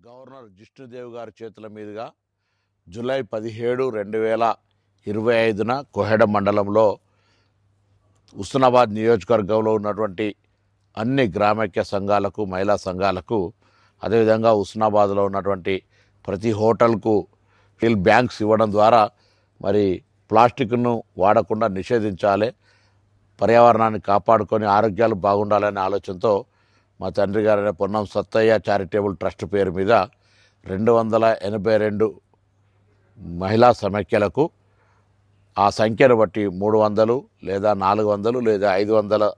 Governor Jishnu Dev గారి చేతుల మీదుగా జూలై 17, 2025న కోహెడ మండలంలో హుస్నాబాద్ నియోజకవర్గంలో ఉన్నటువంటి అన్ని గ్రామైక్య సంఘాలకు, మహిళా సంఘాలకు, అదేవిధంగా హుస్నాబాద్లో ఉన్నటువంటి ప్రతి హోటల్కు స్టీల్ బ్యాంక్స్ ఇవ్వడం ద్వారా మరి ప్లాస్టిక్ను వాడకుండా నిషేధించాలి, పర్యావరణాన్ని కాపాడుకొని ఆరోగ్యాలు బాగుండాలనే ఆలోచనతో మా తండ్రి గారైన పొన్నం సత్తయ్య చారిటబుల్ ట్రస్ట్ పేరు మీద 282 మహిళా సమైక్యలకు ఆ సంఖ్యను బట్టి 300 లేదా 400 లేదా 500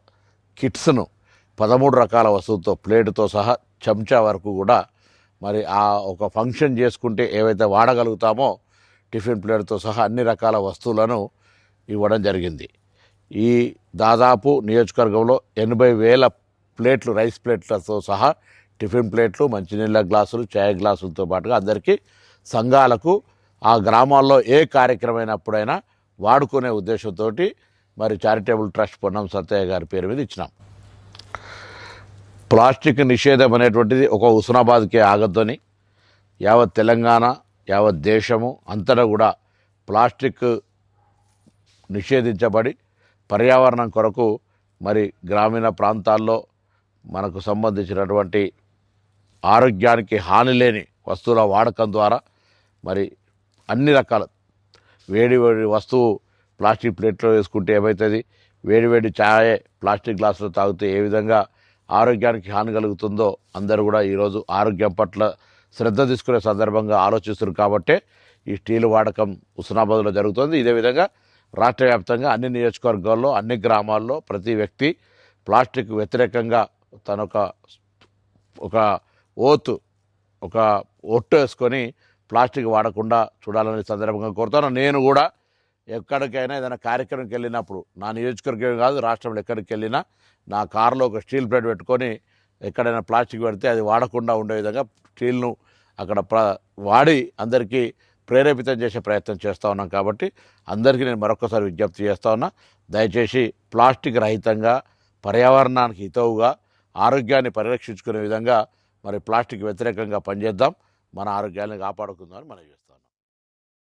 కిట్స్ను 13 రకాల వస్తువులతో ప్లేటుతో సహా చెంచా వరకు కూడా మరి ఆ ఒక ఫంక్షన్ చేసుకుంటే ఏవైతే వాడగలుగుతామో టిఫిన్ ప్లేట్తో సహా అన్ని రకాల వస్తువులను ఇవ్వడం జరిగింది. ఈ దాదాపు నియోజకవర్గంలో 80,000 ప్లేట్లు, రైస్ ప్లేట్లతో సహా టిఫిన్ ప్లేట్లు, మంచినీళ్ళ గ్లాసులు, చాయ్ గ్లాసులతో పాటుగా అందరికీ సంఘాలకు ఆ గ్రామాల్లో ఏ కార్యక్రమం అయినప్పుడైనా వాడుకునే ఉద్దేశంతో మరి చారిటబుల్ ట్రస్ట్ పొన్నం సత్తయ్య గారి పేరు మీద ఇచ్చినాం. ప్లాస్టిక్ నిషేధం అనేటువంటిది ఒక హుస్నాబాద్కే ఆగద్దని యావత్ తెలంగాణ, యావత్ దేశము అంతటా కూడా ప్లాస్టిక్ నిషేధించబడి పర్యావరణం కొరకు మరి గ్రామీణ ప్రాంతాల్లో మనకు సంబంధించినటువంటి ఆరోగ్యానికి హాని లేని వస్తువుల వాడకం ద్వారా మరి అన్ని రకాల వేడి వస్తువు ప్లాస్టిక్ ప్లేట్లో వేసుకుంటే ఏమవుతుంది, వేడి ఛాయ్ ప్లాస్టిక్ గ్లాసులో తాగితే ఏ విధంగా ఆరోగ్యానికి హాని కలుగుతుందో అందరూ కూడా ఈరోజు ఆరోగ్యం పట్ల శ్రద్ధ తీసుకునే సందర్భంగా ఆలోచిస్తున్నారు. కాబట్టే ఈ స్టీల్ వాడకం హుస్నాబాద్లో జరుగుతుంది. ఇదే విధంగా రాష్ట్ర వ్యాప్తంగా అన్ని నియోజకవర్గాల్లో, అన్ని గ్రామాల్లో ప్రతి వ్యక్తి ప్లాస్టిక్ వ్యతిరేకంగా తన ఒక ఒట్టు వేసుకొని ప్లాస్టిక్ వాడకుండా చూడాలని సందర్భంగా కోరుతాను. నేను కూడా ఎక్కడికైనా ఏదైనా కార్యక్రమంకి వెళ్ళినప్పుడు, నా నియోజకవర్గం కాదు రాష్ట్రంలో ఎక్కడికి వెళ్ళినా నా కారులో ఒక స్టీల్ ప్లేట్ పెట్టుకొని ఎక్కడైనా ప్లాస్టిక్ పెడితే అది వాడకుండా ఉండే విధంగా స్టీల్ను అక్కడ వాడి అందరికీ ప్రేరేపితం చేసే ప్రయత్నం చేస్తూ ఉన్నాం. కాబట్టి అందరికీ నేను మరొకసారి విజ్ఞప్తి చేస్తూ ఉన్నా, దయచేసి ప్లాస్టిక్ రహితంగా, పర్యావరణానికి హితవుగా, ఆరోగ్యాన్ని పరిరక్షించుకునే విధంగా మరి ప్లాస్టిక్ వ్యతిరేకంగా పనిచేద్దాం, మన ఆరోగ్యాన్ని కాపాడుకుందామని మనం చేస్తాం.